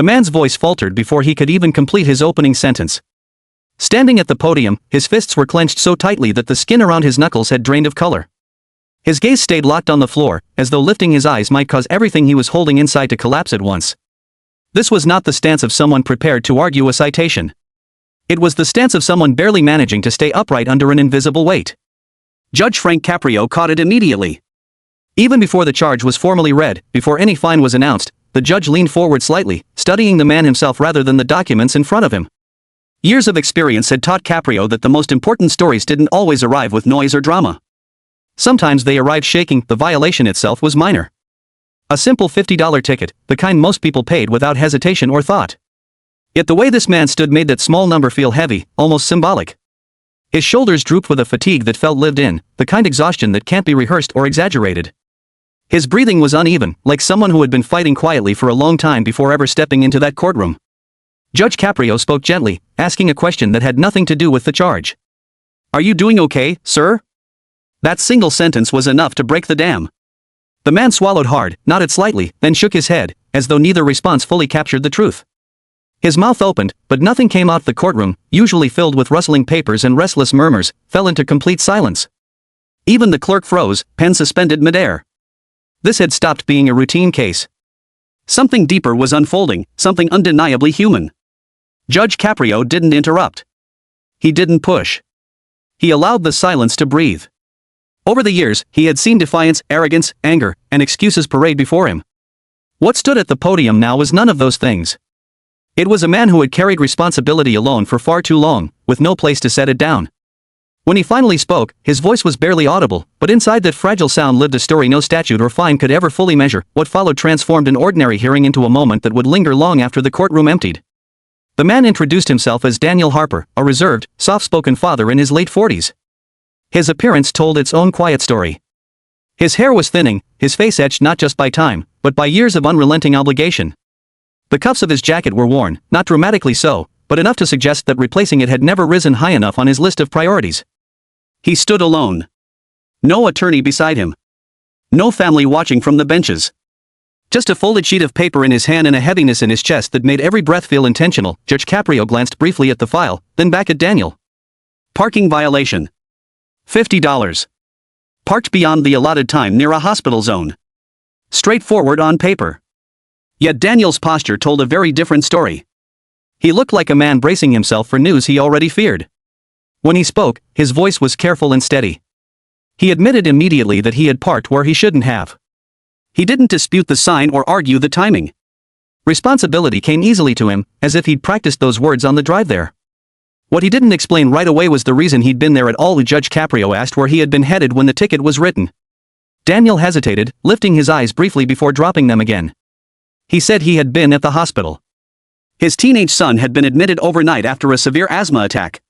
The man's voice faltered before he could even complete his opening sentence. Standing at the podium, his fists were clenched so tightly that the skin around his knuckles had drained of color. His gaze stayed locked on the floor, as though lifting his eyes might cause everything he was holding inside to collapse at once. This was not the stance of someone prepared to argue a citation. It was the stance of someone barely managing to stay upright under an invisible weight. Judge Frank Caprio caught it immediately. Even before the charge was formally read, before any fine was announced, the judge leaned forward slightly, studying the man himself rather than the documents in front of him. Years of experience had taught Caprio that the most important stories didn't always arrive with noise or drama. Sometimes they arrived shaking. The violation itself was minor. A simple $50 ticket, the kind most people paid without hesitation or thought. Yet the way this man stood made that small number feel heavy, almost symbolic. His shoulders drooped with a fatigue that felt lived in, the kind exhaustion that can't be rehearsed or exaggerated. His breathing was uneven, like someone who had been fighting quietly for a long time before ever stepping into that courtroom. Judge Caprio spoke gently, asking a question that had nothing to do with the charge. "Are you doing okay, sir?" That single sentence was enough to break the dam. The man swallowed hard, nodded slightly, then shook his head, as though neither response fully captured the truth. His mouth opened, but nothing came out. The courtroom, usually filled with rustling papers and restless murmurs, fell into complete silence. Even the clerk froze, pen suspended midair. This had stopped being a routine case. Something deeper was unfolding, something undeniably human. Judge Caprio didn't interrupt. He didn't push. He allowed the silence to breathe. Over the years, he had seen defiance, arrogance, anger, and excuses parade before him. What stood at the podium now was none of those things. It was a man who had carried responsibility alone for far too long, with no place to set it down. When he finally spoke, his voice was barely audible, but inside that fragile sound lived a story no statute or fine could ever fully measure. What followed transformed an ordinary hearing into a moment that would linger long after the courtroom emptied. The man introduced himself as Daniel Harper, a reserved, soft-spoken father in his late 40s. His appearance told its own quiet story. His hair was thinning, his face etched not just by time, but by years of unrelenting obligation. The cuffs of his jacket were worn, not dramatically so, but enough to suggest that replacing it had never risen high enough on his list of priorities. He stood alone. No attorney beside him. No family watching from the benches. Just a folded sheet of paper in his hand and a heaviness in his chest that made every breath feel intentional. Judge Caprio glanced briefly at the file, then back at Daniel. Parking violation. $50. Parked beyond the allotted time near a hospital zone. Straightforward on paper. Yet Daniel's posture told a very different story. He looked like a man bracing himself for news he already feared. When he spoke, his voice was careful and steady. He admitted immediately that he had parked where he shouldn't have. He didn't dispute the sign or argue the timing. Responsibility came easily to him, as if he'd practiced those words on the drive there. What he didn't explain right away was the reason he'd been there at all. Judge Caprio asked where he had been headed when the ticket was written. Daniel hesitated, lifting his eyes briefly before dropping them again. He said he had been at the hospital. His teenage son had been admitted overnight after a severe asthma attack.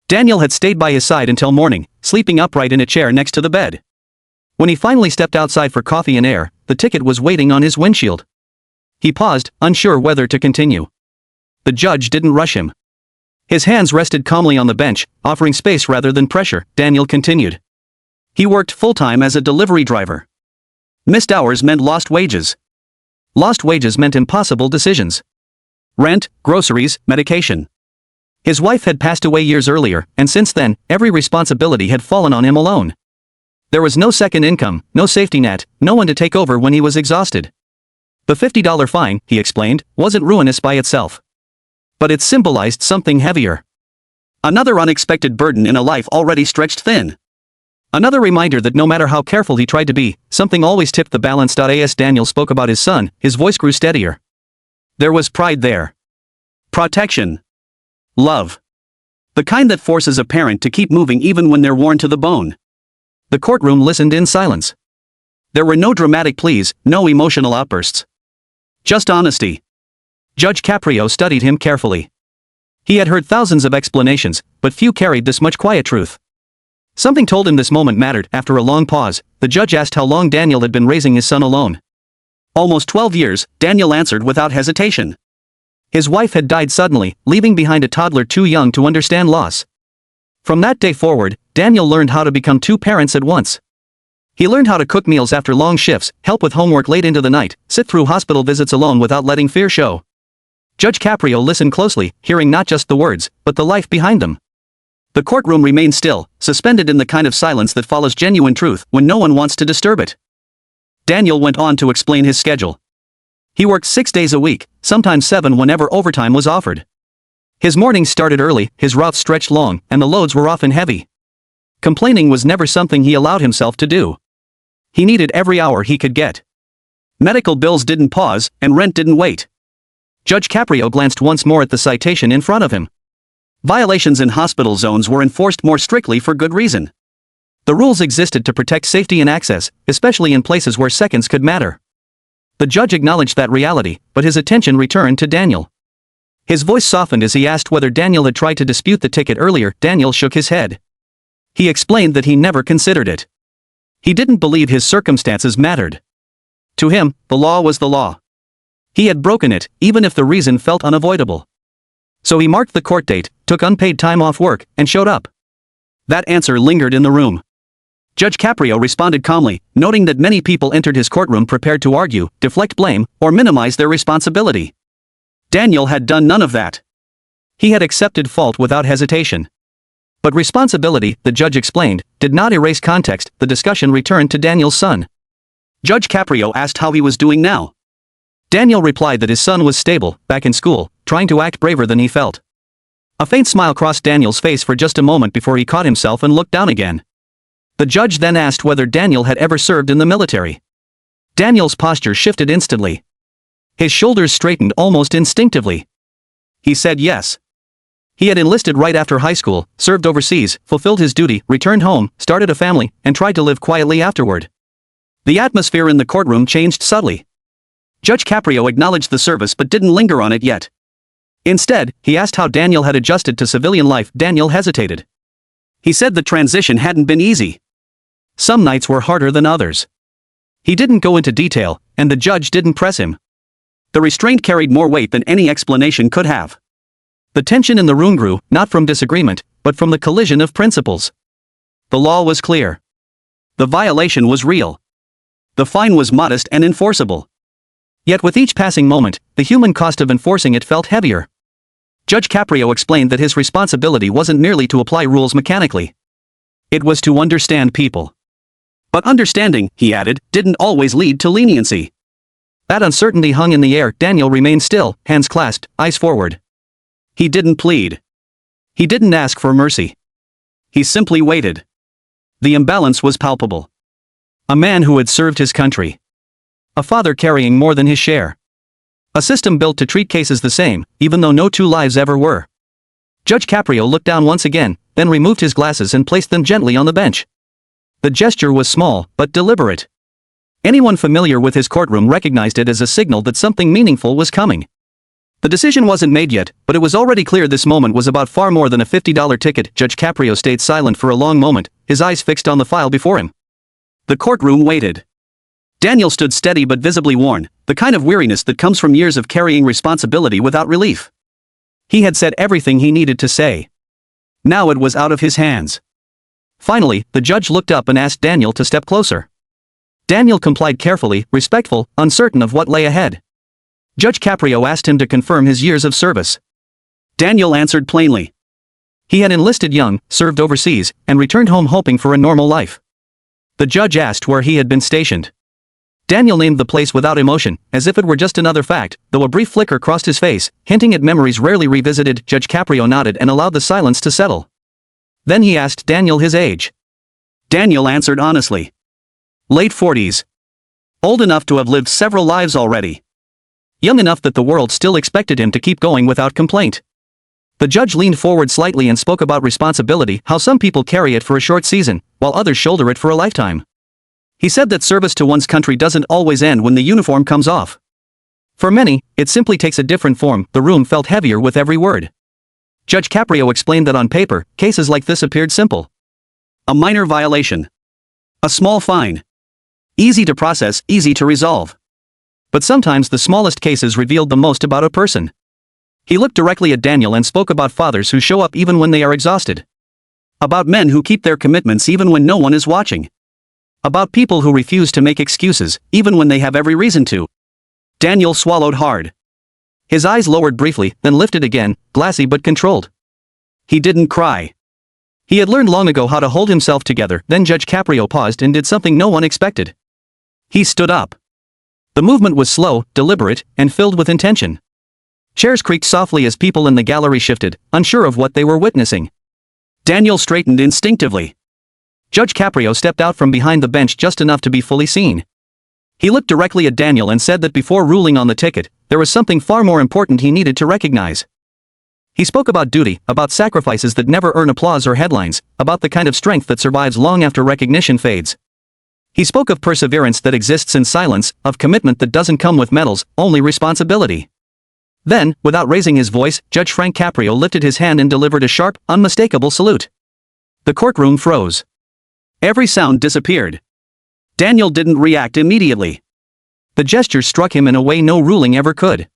Daniel had stayed by his side until morning, sleeping upright in a chair next to the bed. When he finally stepped outside for coffee and air, the ticket was waiting on his windshield. He paused, unsure whether to continue. The judge didn't rush him. His hands rested calmly on the bench, offering space rather than pressure. Daniel continued. He worked full-time as a delivery driver. Missed hours meant lost wages. Lost wages meant impossible decisions. Rent, groceries, medication. His wife had passed away years earlier, and since then, every responsibility had fallen on him alone. There was no second income, no safety net, no one to take over when he was exhausted. The $50 fine, he explained, wasn't ruinous by itself. But it symbolized something heavier. Another unexpected burden in a life already stretched thin. Another reminder that no matter how careful he tried to be, something always tipped the balance. As Daniel spoke about his son, his voice grew steadier. There was pride there. Protection. Love. The kind that forces a parent to keep moving even when they're worn to the bone. The courtroom listened in silence. There were no dramatic pleas, no emotional outbursts. Just honesty. Judge Caprio studied him carefully. He had heard thousands of explanations, but few carried this much quiet truth. Something told him this moment mattered. After a long pause, the judge asked how long Daniel had been raising his son alone. Almost 12 years, Daniel answered without hesitation. His wife had died suddenly, leaving behind a toddler too young to understand loss. From that day forward, Daniel learned how to become two parents at once. He learned how to cook meals after long shifts, help with homework late into the night, sit through hospital visits alone without letting fear show. Judge Caprio listened closely, hearing not just the words, but the life behind them. The courtroom remained still, suspended in the kind of silence that follows genuine truth when no one wants to disturb it. Daniel went on to explain his schedule. He worked 6 days a week, sometimes 7 whenever overtime was offered. His mornings started early, his routes stretched long, and the loads were often heavy. Complaining was never something he allowed himself to do. He needed every hour he could get. Medical bills didn't pause, and rent didn't wait. Judge Caprio glanced once more at the citation in front of him. Violations in hospital zones were enforced more strictly for good reason. The rules existed to protect safety and access, especially in places where seconds could matter. The judge acknowledged that reality, but his attention returned to Daniel. His voice softened as he asked whether Daniel had tried to dispute the ticket earlier. Daniel shook his head. He explained that he never considered it. He didn't believe his circumstances mattered. To him, the law was the law. He had broken it, even if the reason felt unavoidable. So he marked the court date, took unpaid time off work, and showed up. That answer lingered in the room. Judge Caprio responded calmly, noting that many people entered his courtroom prepared to argue, deflect blame, or minimize their responsibility. Daniel had done none of that. He had accepted fault without hesitation. But responsibility, the judge explained, did not erase context. The discussion returned to Daniel's son. Judge Caprio asked how he was doing now. Daniel replied that his son was stable, back in school, trying to act braver than he felt. A faint smile crossed Daniel's face for just a moment before he caught himself and looked down again. The judge then asked whether Daniel had ever served in the military. Daniel's posture shifted instantly. His shoulders straightened almost instinctively. He said yes. He had enlisted right after high school, served overseas, fulfilled his duty, returned home, started a family, and tried to live quietly afterward. The atmosphere in the courtroom changed subtly. Judge Caprio acknowledged the service but didn't linger on it yet. Instead, he asked how Daniel had adjusted to civilian life. Daniel hesitated. He said the transition hadn't been easy. Some nights were harder than others. He didn't go into detail, and the judge didn't press him. The restraint carried more weight than any explanation could have. The tension in the room grew, not from disagreement, but from the collision of principles. The law was clear. The violation was real. The fine was modest and enforceable. Yet with each passing moment, the human cost of enforcing it felt heavier. Judge Caprio explained that his responsibility wasn't merely to apply rules mechanically. It was to understand people. But understanding, he added, didn't always lead to leniency. That uncertainty hung in the air. Daniel remained still, hands clasped, eyes forward. He didn't plead. He didn't ask for mercy. He simply waited. The imbalance was palpable. A man who had served his country. A father carrying more than his share. A system built to treat cases the same, even though no two lives ever were. Judge Caprio looked down once again, then removed his glasses and placed them gently on the bench. The gesture was small, but deliberate. Anyone familiar with his courtroom recognized it as a signal that something meaningful was coming. The decision wasn't made yet, but it was already clear this moment was about far more than a $50 ticket. Judge Caprio stayed silent for a long moment, his eyes fixed on the file before him. The courtroom waited. Daniel stood steady but visibly worn, the kind of weariness that comes from years of carrying responsibility without relief. He had said everything he needed to say. Now it was out of his hands. Finally, the judge looked up and asked Daniel to step closer. Daniel complied carefully, respectful, uncertain of what lay ahead. Judge Caprio asked him to confirm his years of service. Daniel answered plainly. He had enlisted young, served overseas, and returned home hoping for a normal life. The judge asked where he had been stationed. Daniel named the place without emotion, as if it were just another fact, though a brief flicker crossed his face, hinting at memories rarely revisited. Judge Caprio nodded and allowed the silence to settle. Then he asked Daniel his age. Daniel answered honestly. Late 40s. Old enough to have lived several lives already. Young enough that the world still expected him to keep going without complaint. The judge leaned forward slightly and spoke about responsibility, how some people carry it for a short season, while others shoulder it for a lifetime. He said that service to one's country doesn't always end when the uniform comes off. For many, it simply takes a different form. The room felt heavier with every word. Judge Caprio explained that on paper, cases like this appeared simple. A minor violation. A small fine. Easy to process, easy to resolve. But sometimes the smallest cases revealed the most about a person. He looked directly at Daniel and spoke about fathers who show up even when they are exhausted. About men who keep their commitments even when no one is watching. About people who refuse to make excuses, even when they have every reason to. Daniel swallowed hard. His eyes lowered briefly, then lifted again, glassy but controlled. He didn't cry. He had learned long ago how to hold himself together. Then Judge Caprio paused and did something no one expected. He stood up. The movement was slow, deliberate, and filled with intention. Chairs creaked softly as people in the gallery shifted, unsure of what they were witnessing. Daniel straightened instinctively. Judge Caprio stepped out from behind the bench just enough to be fully seen. He looked directly at Daniel and said that before ruling on the ticket, there was something far more important he needed to recognize. He spoke about duty, about sacrifices that never earn applause or headlines, about the kind of strength that survives long after recognition fades. He spoke of perseverance that exists in silence, of commitment that doesn't come with medals, only responsibility. Then, without raising his voice, Judge Frank Caprio lifted his hand and delivered a sharp, unmistakable salute. The courtroom froze. Every sound disappeared. Daniel didn't react immediately. The gesture struck him in a way no ruling ever could.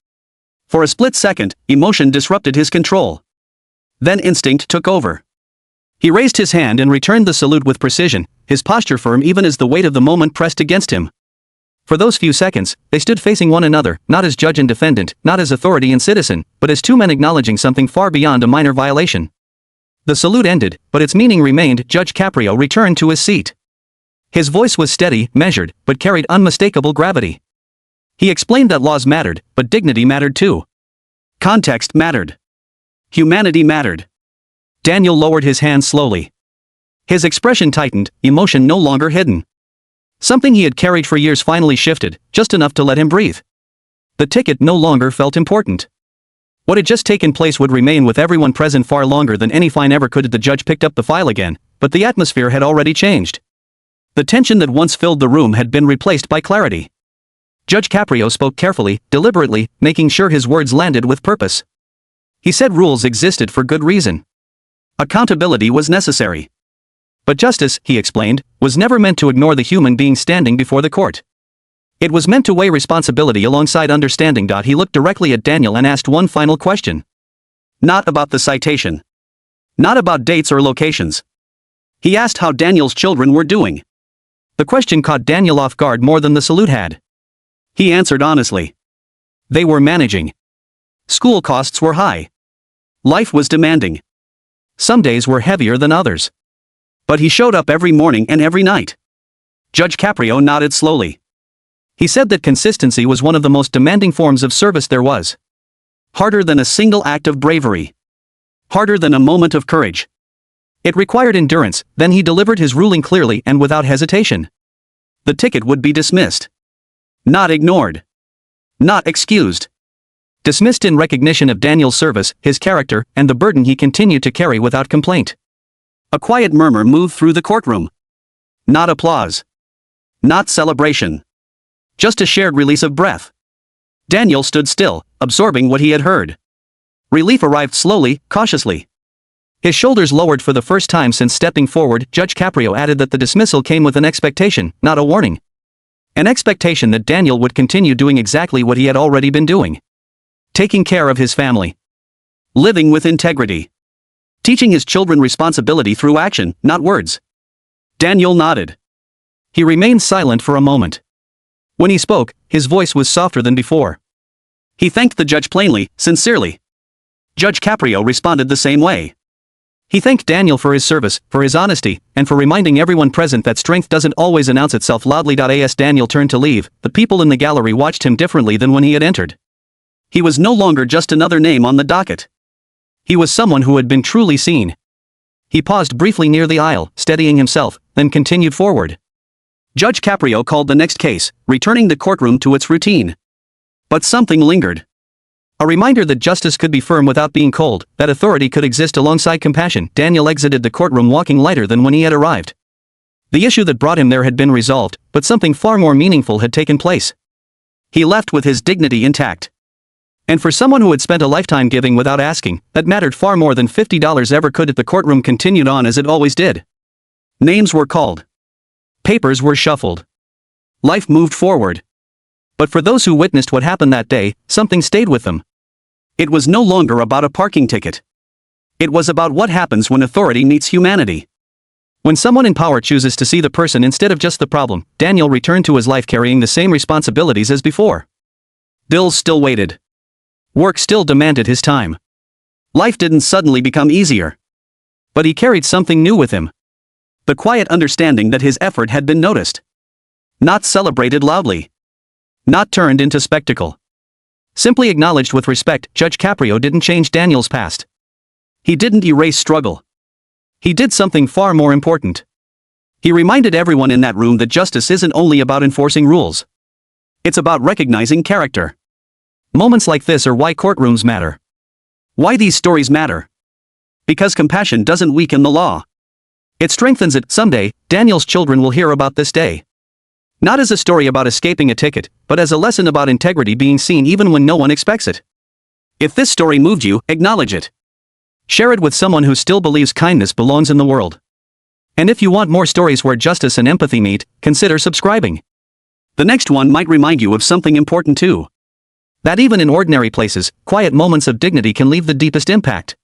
For a split second, emotion disrupted his control. Then instinct took over. He raised his hand and returned the salute with precision, his posture firm even as the weight of the moment pressed against him. For those few seconds, they stood facing one another, not as judge and defendant, not as authority and citizen, but as two men acknowledging something far beyond a minor violation. The salute ended, but its meaning remained. Judge Caprio returned to his seat. His voice was steady, measured, but carried unmistakable gravity. He explained that laws mattered, but dignity mattered too. Context mattered. Humanity mattered. Daniel lowered his hand slowly. His expression tightened, emotion no longer hidden. Something he had carried for years finally shifted, just enough to let him breathe. The ticket no longer felt important. What had just taken place would remain with everyone present far longer than any fine ever could. The judge picked up the file again, but the atmosphere had already changed. The tension that once filled the room had been replaced by clarity. Judge Caprio spoke carefully, deliberately, making sure his words landed with purpose. He said rules existed for good reason. Accountability was necessary. But justice, he explained, was never meant to ignore the human being standing before the court. It was meant to weigh responsibility alongside understanding. He looked directly at Daniel and asked one final question. Not about the citation. Not about dates or locations. He asked how Daniel's children were doing. The question caught Daniel off guard more than the salute had. He answered honestly. They were managing. School costs were high. Life was demanding. Some days were heavier than others. But he showed up every morning and every night. Judge Caprio nodded slowly. He said that consistency was one of the most demanding forms of service there was. Harder than a single act of bravery. Harder than a moment of courage. It required endurance. Then he delivered his ruling clearly and without hesitation. The ticket would be dismissed. Not ignored. Not excused. Dismissed in recognition of Daniel's service, his character, and the burden he continued to carry without complaint. A quiet murmur moved through the courtroom. Not applause. Not celebration. Just a shared release of breath. Daniel stood still, absorbing what he had heard. Relief arrived slowly, cautiously. His shoulders lowered for the first time since stepping forward. Judge Caprio added that the dismissal came with an expectation, not a warning. An expectation that Daniel would continue doing exactly what he had already been doing. Taking care of his family. Living with integrity. Teaching his children responsibility through action, not words. Daniel nodded. He remained silent for a moment. When he spoke, his voice was softer than before. He thanked the judge plainly, sincerely. Judge Caprio responded the same way. He thanked Daniel for his service, for his honesty, and for reminding everyone present that strength doesn't always announce itself loudly. As Daniel turned to leave, the people in the gallery watched him differently than when he had entered. He was no longer just another name on the docket. He was someone who had been truly seen. He paused briefly near the aisle, steadying himself, then continued forward. Judge Caprio called the next case, returning the courtroom to its routine. But something lingered. A reminder that justice could be firm without being cold, that authority could exist alongside compassion. Daniel exited the courtroom walking lighter than when he had arrived. The issue that brought him there had been resolved, but something far more meaningful had taken place. He left with his dignity intact. And for someone who had spent a lifetime giving without asking, that mattered far more than $50 ever could. The courtroom continued on as it always did. Names were called. Papers were shuffled. Life moved forward. But for those who witnessed what happened that day, something stayed with them. It was no longer about a parking ticket. It was about what happens when authority meets humanity. When someone in power chooses to see the person instead of just the problem. Daniel returned to his life carrying the same responsibilities as before. Bills still waited. Work still demanded his time. Life didn't suddenly become easier. But he carried something new with him. The quiet understanding that his effort had been noticed. Not celebrated loudly. Not turned into spectacle. Simply acknowledged with respect. Judge Caprio didn't change Daniel's past. He didn't erase struggle. He did something far more important. He reminded everyone in that room that justice isn't only about enforcing rules. It's about recognizing character. Moments like this are why courtrooms matter. Why these stories matter. Because compassion doesn't weaken the law. It strengthens it. Someday, Daniel's children will hear about this day. Not as a story about escaping a ticket, but as a lesson about integrity being seen even when no one expects it. If this story moved you, acknowledge it. Share it with someone who still believes kindness belongs in the world. And if you want more stories where justice and empathy meet, consider subscribing. The next one might remind you of something important too. That even in ordinary places, quiet moments of dignity can leave the deepest impact.